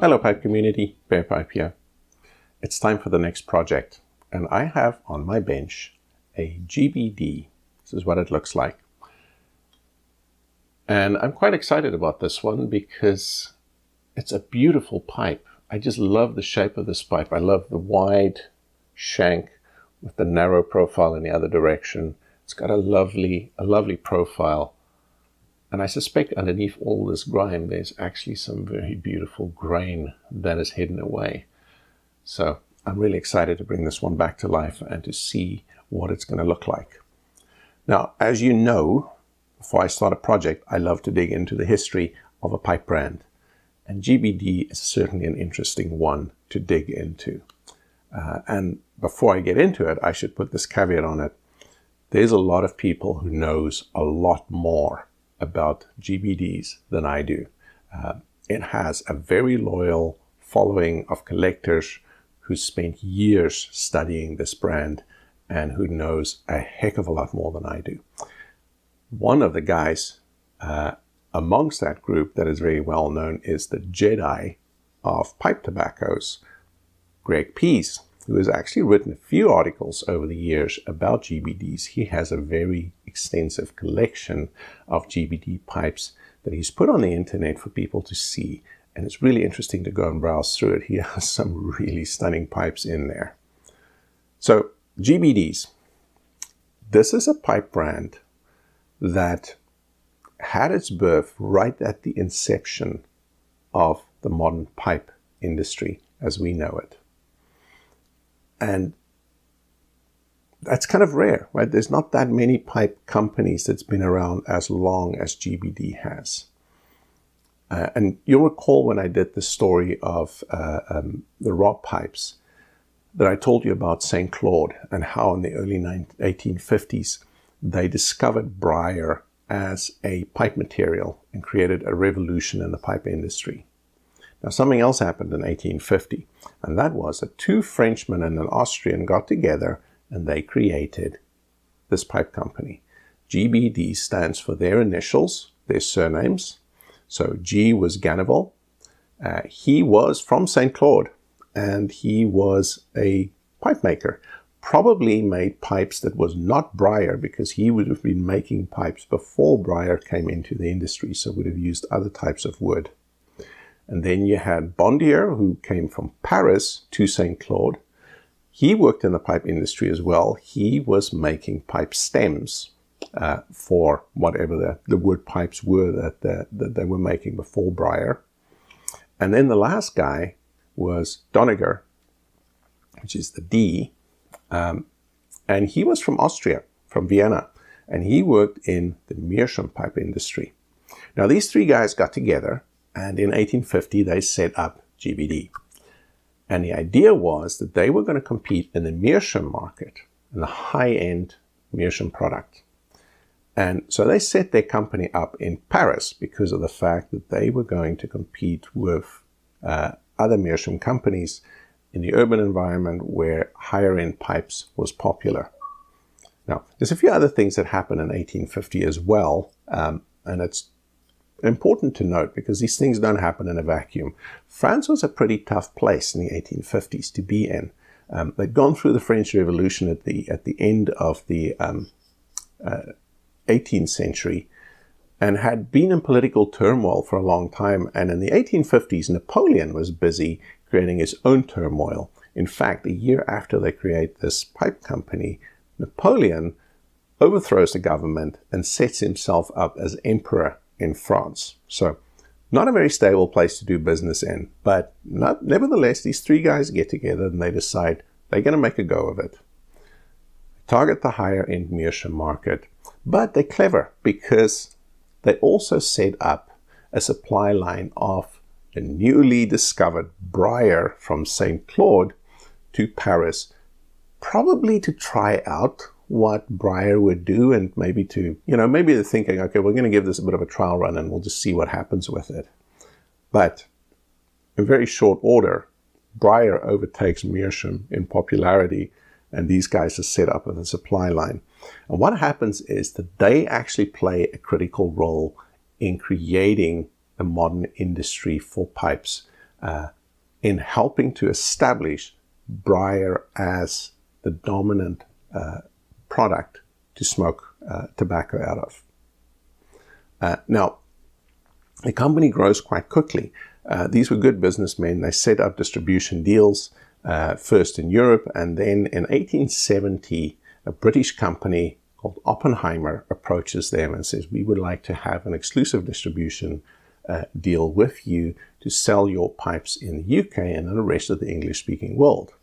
Hello pipe community, Barepipe here. It's time for the next project, and I have on my bench a GBD. This is what it looks like. And I'm quite excited about this one because it's a beautiful pipe. I just love the shape of this pipe. I love the wide shank with the narrow profile in the other direction. It's got a lovely profile. And I suspect underneath all this grime, there's actually some very beautiful grain that is hidden away. So I'm really excited to bring this one back to life and to see what it's going to look like. Now, as you know, before I start a project, I love to dig into the history of a pipe brand. And GBD is certainly an interesting one to dig into. And before I get into it, I should put this caveat on it. There's a lot of people who knows a lot more about GBDs than I do. It has a very loyal following of collectors who spent years studying this brand and who knows a heck of a lot more than I do. One of the guys amongst that group that is very well known is the Jedi of pipe tobaccos, Greg Pease, who has actually written a few articles over the years about GBDs. He has a very extensive collection of GBD pipes that he's put on the internet for people to see. And it's really interesting to go and browse through it. He has some really stunning pipes in there. So GBDs. This is a pipe brand that had its birth right at the inception of the modern pipe industry as we know it. And that's kind of rare, right? There's not that many pipe companies that's been around as long as GBD has. And you'll recall when I did the story of the rock pipes that I told you about St. Claude and how in the early 1850s they discovered briar as a pipe material and created a revolution in the pipe industry. Now, something else happened in 1850, and that was that two Frenchmen and an Austrian got together and they created this pipe company. GBD stands for their initials, their surnames. So G was Ganneval. He was from St. Claude, and he was a pipe maker. Probably made pipes that was not briar because he would have been making pipes before briar came into the industry, so would have used other types of wood. And then you had Bondier, who came from Paris to St. Claude. He worked in the pipe industry as well. He was making pipe stems for whatever the wood pipes were that they were making before briar. And then the last guy was Doniger, which is the D. And he was from Austria, from Vienna. And he worked in the meerschaum pipe industry. Now, these three guys got together. And in 1850, they set up GBD. And the idea was that they were going to compete in the meerschaum market, in the high-end meerschaum product. And so they set their company up in Paris because of the fact that they were going to compete with other meerschaum companies in the urban environment where higher-end pipes was popular. Now, there's a few other things that happened in 1850 as well, and it's important to note because these things don't happen in a vacuum. France was a pretty tough place in the 1850s to be in. They'd gone through the French Revolution at the end of the 18th century and had been in political turmoil for a long time. And in the 1850s, Napoleon was busy creating his own turmoil. In fact, a year after they create this pipe company, Napoleon overthrows the government and sets himself up as emperor in France. So not a very stable place to do business in, but nevertheless, these three guys get together and they decide they're going to make a go of it. Target the higher end meerschaum market, but they're clever because they also set up a supply line of a newly discovered briar from St. Claude to Paris, probably to try out what briar would do, and maybe maybe they're thinking, okay, we're going to give this a bit of a trial run and we'll just see what happens with it. But in very short order, briar overtakes meerschaum in popularity, and these guys are set up with a supply line. And what happens is that they actually play a critical role in creating a modern industry for pipes. in helping to establish briar as the dominant product to smoke tobacco out of. Now, the company grows quite quickly. These were good businessmen. They set up distribution deals, first in Europe, and then in 1870, a British company called Oppenheimer approaches them and says, we would like to have an exclusive distribution deal with you to sell your pipes in the UK and in the rest of the English-speaking world.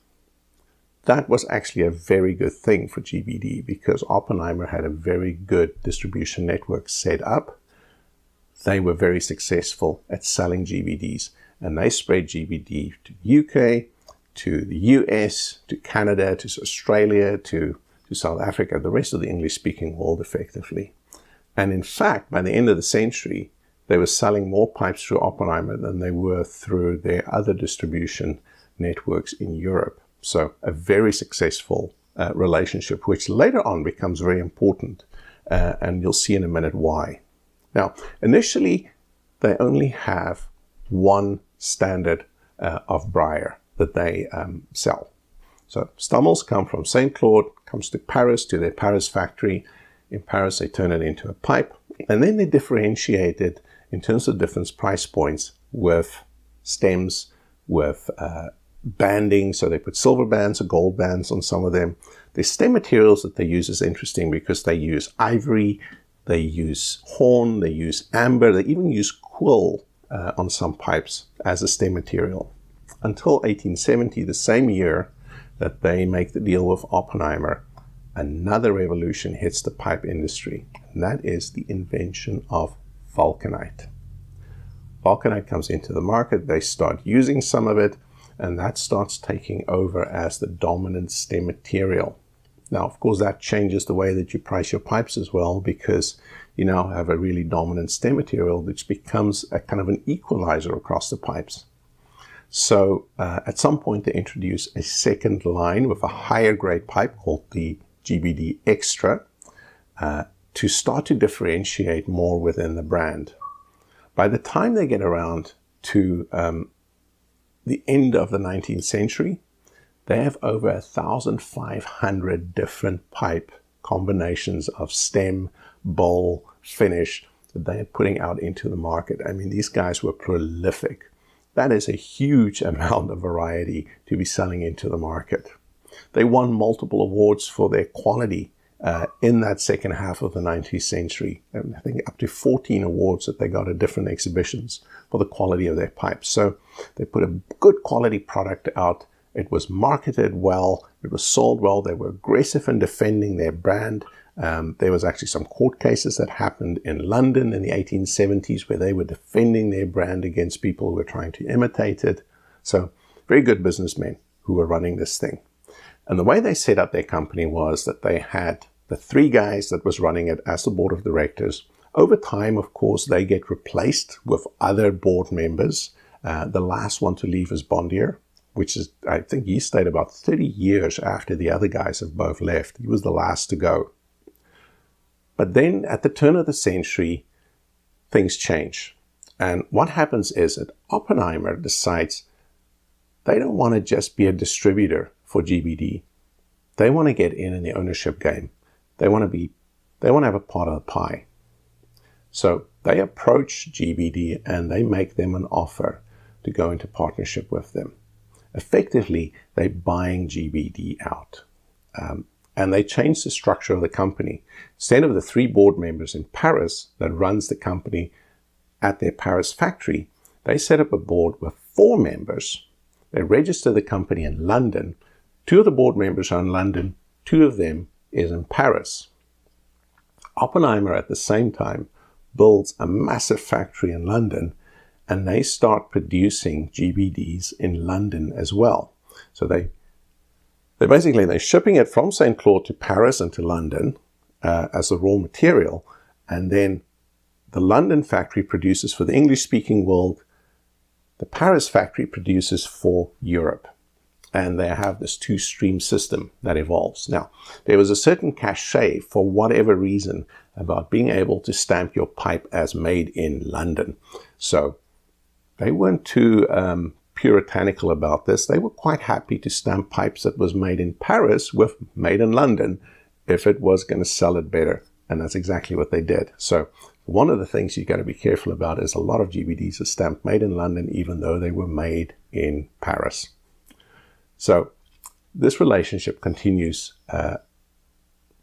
That was actually a very good thing for GBD because Oppenheimer had a very good distribution network set up. They were very successful at selling GBDs, and they spread GBD to UK, to the US, to Canada, to Australia, to South Africa, the rest of the English-speaking world effectively. And in fact, by the end of the century, they were selling more pipes through Oppenheimer than they were through their other distribution networks in Europe. So a very successful relationship, which later on becomes very important, and you'll see in a minute why. Now, initially, they only have one standard of briar that they sell. So Stummels come from St. Claude, comes to Paris, to their Paris factory. In Paris, they turn it into a pipe, and then they differentiate it in terms of different price points with stems, with banding. So they put silver bands or gold bands on some of them. The stem materials that they use is interesting because they use ivory, they use horn, they use amber, they even use quill on some pipes as a stem material. Until 1870, the same year that they make the deal with Oppenheimer, another revolution hits the pipe industry, and that is the invention of vulcanite. Vulcanite comes into the market, they start using some of it, and that starts taking over as the dominant stem material. Now, of course, that changes the way that you price your pipes as well, because you now have a really dominant stem material, which becomes a kind of an equalizer across the pipes. So at some point, they introduce a second line with a higher grade pipe called the GBD Extra to start to differentiate more within the brand. By the time they get around to the end of the 19th century, they have over 1,500 different pipe combinations of stem, bowl, finish that they are putting out into the market. I mean, these guys were prolific. That is a huge amount of variety to be selling into the market. They won multiple awards for their quality in that second half of the 19th century. I think up to 14 awards that they got at different exhibitions for the quality of their pipes. So they put a good quality product out. It was marketed well. It was sold well. They were aggressive in defending their brand. There was actually some court cases that happened in London in the 1870s where they were defending their brand against people who were trying to imitate it. So very good businessmen who were running this thing. And the way they set up their company was that they had the three guys that was running it as the board of directors. Over time, of course, they get replaced with other board members. The last one to leave is Bondier, which is, I think he stayed about 30 years after the other guys have both left. He was the last to go. But then at the turn of the century, things change. And what happens is that Oppenheimer decides they don't want to just be a distributor for GBD. They want to get in the ownership game. They want to have a part of the pie. So they approach GBD and they make them an offer to go into partnership with them. Effectively, they're buying GBD out. And they change the structure of the company. Instead of the three board members in Paris that runs the company at their Paris factory, they set up a board with 4 members. They register the company in London. 2 of the board members are in London. 2 of them is in Paris. Oppenheimer at the same time builds a massive factory in London, and they start producing GBDs in London as well. So they're shipping it from St. Claude to Paris and to London as a raw material, and then the London factory produces for the English-speaking world. The Paris factory produces for Europe, and they have this 2-stream system that evolves. Now, there was a certain cachet for whatever reason about being able to stamp your pipe as made in London. So they weren't too puritanical about this. They were quite happy to stamp pipes that was made in Paris with made in London if it was going to sell it better. And that's exactly what they did. So one of the things you got to be careful about is a lot of GBDs are stamped made in London, even though they were made in Paris. So this relationship continues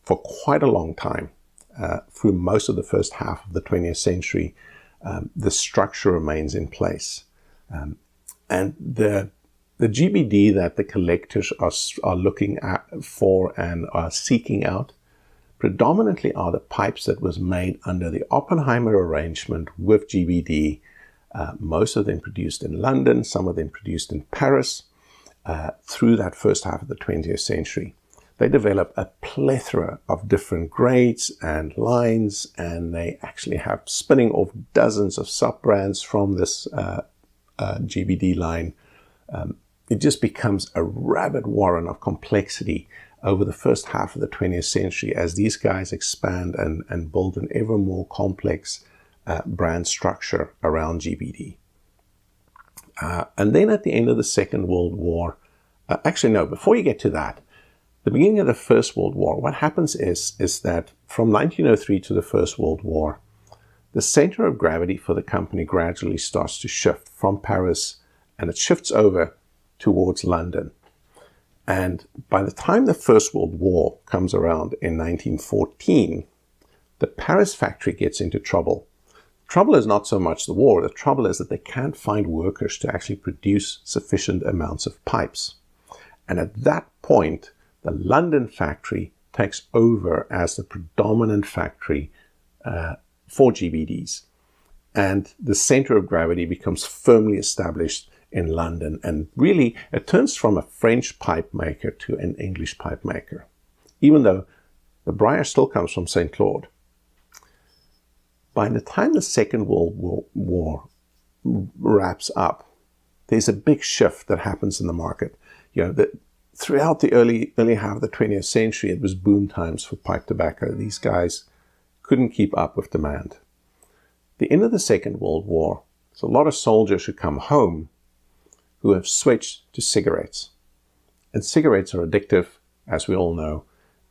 for quite a long time. Through most of the first half of the 20th century, the structure remains in place. And the GBD that the collectors are looking for and are seeking out predominantly are the pipes that was made under the Oppenheimer arrangement with GBD. Most of them produced in London, some of them produced in Paris, through that first half of the 20th century. They developed a plethora of different grades and lines, and they actually have spinning off dozens of sub-brands from this GBD line. It just becomes a rabbit warren of complexity over the first half of the 20th century as these guys expand and build an ever more complex brand structure around GBD. And then at the end of the Second World War, actually no, before you get to that, the beginning of the First World War, what happens is that from 1903 to the First World War, the center of gravity for the company gradually starts to shift from Paris, and it shifts over towards London. And by the time the First World War comes around in 1914, the Paris factory gets into trouble. Trouble is not so much the war. The trouble is that they can't find workers to actually produce sufficient amounts of pipes. And at that point, the London factory takes over as the predominant factory for GBDs. And the center of gravity becomes firmly established in London. And really, it turns from a French pipe maker to an English pipe maker, even though the briar still comes from St. Claude. By the time the Second World War wraps up, there's a big shift that happens in the market. Throughout the early half of the 20th century, it was boom times for pipe tobacco. These guys couldn't keep up with demand. The end of the Second World War, so a lot of soldiers who come home who have switched to cigarettes. And cigarettes are addictive, as we all know.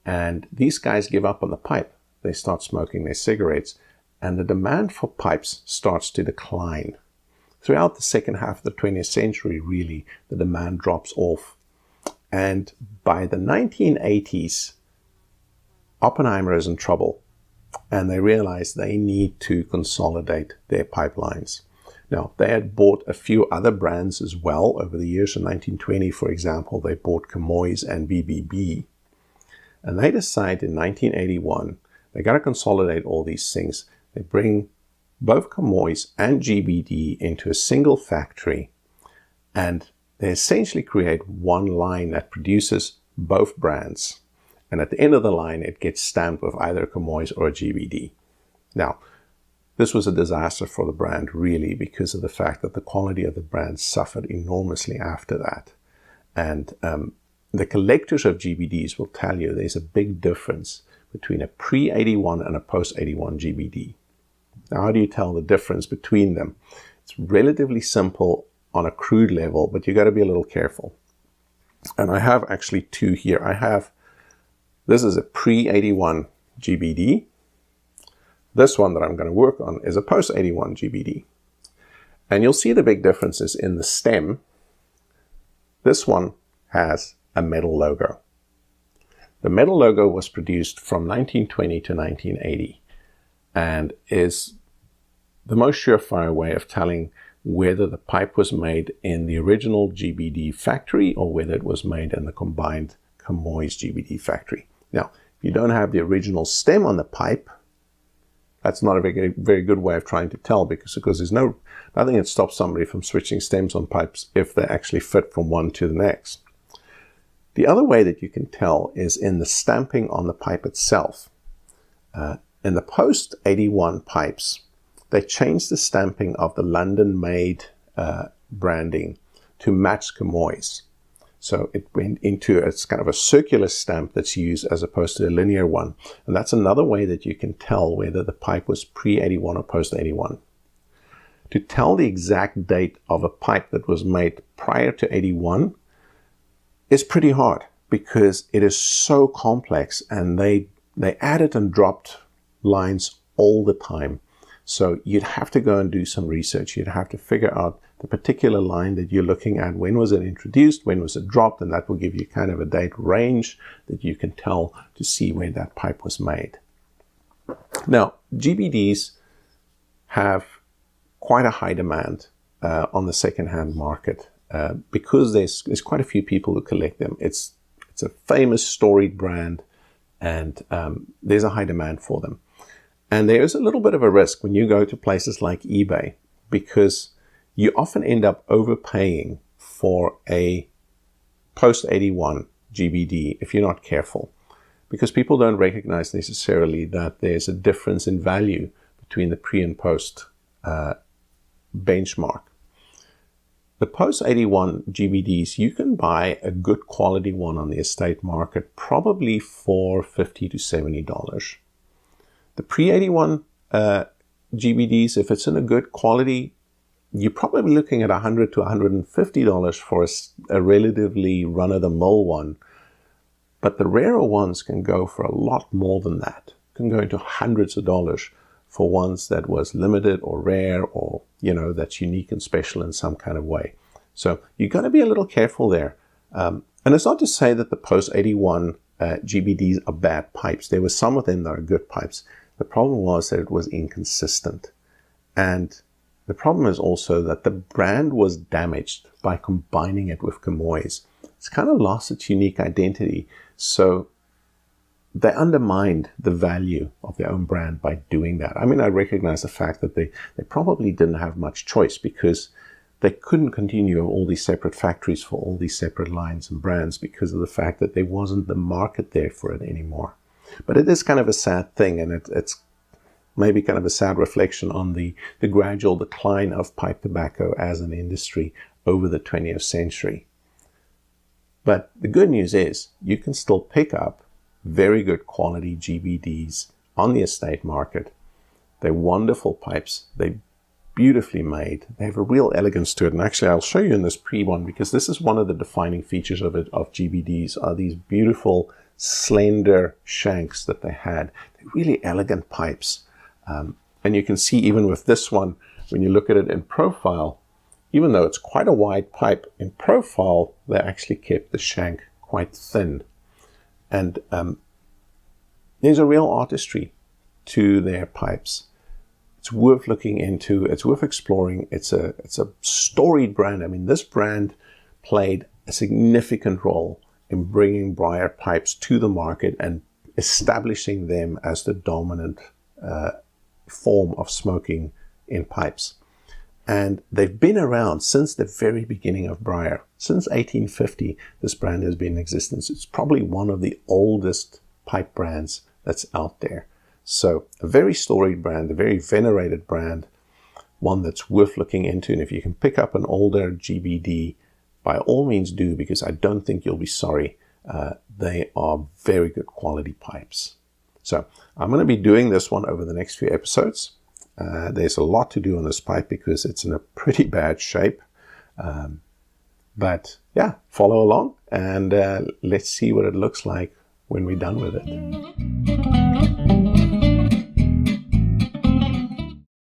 And these guys give up on the pipe. They start smoking their cigarettes. And the demand for pipes starts to decline. Throughout the second half of the 20th century, really, the demand drops off. And by the 1980s, Oppenheimer is in trouble, and they realize they need to consolidate their pipelines. Now, they had bought a few other brands as well over the years. In 1920, for example, they bought Camoys and BBB. And they decide in 1981, they got to consolidate all these things. They bring both Camoys and GBD into a single factory, and they essentially create one line that produces both brands. And at the end of the line, it gets stamped with either a Camoys or a GBD. Now, this was a disaster for the brand, really, because of the fact that the quality of the brand suffered enormously after that. And the collectors of GBDs will tell you there's a big difference between a pre-81 and a post-81 GBD. Now, how do you tell the difference between them? It's relatively simple on a crude level, but you got to be a little careful. And I have actually two here. This is a pre-81 GBD. This one that I'm going to work on is a post-81 GBD. And you'll see the big differences in the stem. This one has a metal logo. The metal logo was produced from 1920 to 1980 and is the most surefire way of telling whether the pipe was made in the original GBD factory or whether it was made in the combined Camoys GBD factory. Now, if you don't have the original stem on the pipe, that's not a very good way of trying to tell, because there's nothing that stops somebody from switching stems on pipes if they actually fit from one to the next. The other way that you can tell is in the stamping on the pipe itself. In the post-81 pipes, they changed the stamping of the London-made branding to match Camoys. So it went into, it's kind of a circular stamp that's used as opposed to a linear one. And that's another way that you can tell whether the pipe was pre-81 or post-81. To tell the exact date of a pipe that was made prior to 81 is pretty hard because it is so complex, and they added and dropped lines all the time. So you'd have to go and do some research. You'd have to figure out the particular line that you're looking at. When was it introduced? When was it dropped? And that will give you kind of a date range that you can tell to see when that pipe was made. Now, GBDs have quite a high demand on the second-hand market because there's quite a few people who collect them. It's a famous, storied brand, and there's a high demand for them. And there is a little bit of a risk when you go to places like eBay, because you often end up overpaying for a post-81 GBD if you're not careful, because people don't recognize necessarily that there's a difference in value between the pre and post benchmark. The post-81 GBDs, you can buy a good quality one on the estate market probably for $50 to $70. The pre-81 GBDs, if it's in a good quality, you're probably looking at $100 to $150 for a relatively run-of-the-mill one. But the rarer ones can go for a lot more than that. Can go into hundreds of dollars for ones that was limited or rare, or, you know, that's unique and special in some kind of way. So you've got to be a little careful there. And it's not to say that the post-81 GBDs are bad pipes. There were some of them that are good pipes. The problem was that it was inconsistent. And the problem is also that the brand was damaged by combining it with Gamoys. It's kind of lost its unique identity. So they undermined the value of their own brand by doing that. I mean, I recognize the fact that they probably didn't have much choice, because they couldn't continue all these separate factories for all these separate lines and brands because of the fact that there wasn't the market there for it anymore. But it is kind of a sad thing, and it's maybe kind of a sad reflection on the gradual decline of pipe tobacco as an industry over the 20th century. But the good news is you can still pick up very good quality GBDs on the estate market. They're wonderful pipes. They're beautifully made. They have a real elegance to it. And actually, I'll show you in this pre one, because this is one of the defining features of GBDs, are these beautiful slender shanks that they had. They're really elegant pipes. And you can see even with this one, when you look at it in profile, even though it's quite a wide pipe, in profile, they actually kept the shank quite thin. And there's a real artistry to their pipes. It's worth looking into. It's worth exploring. It's a storied brand. I mean, this brand played a significant role in bringing briar pipes to the market and establishing them as the dominant form of smoking in pipes. And they've been around since the very beginning of briar. Since 1850, this brand has been in existence. It's probably one of the oldest pipe brands that's out there. So a very storied brand, a very venerated brand, one that's worth looking into. And if you can pick up an older GBD, by all means do, because I don't think you'll be sorry. They are very good quality pipes. So I'm going to be doing this one over the next few episodes. There's a lot to do on this pipe because it's in a pretty bad shape. But yeah, follow along and let's see what it looks like when we're done with it.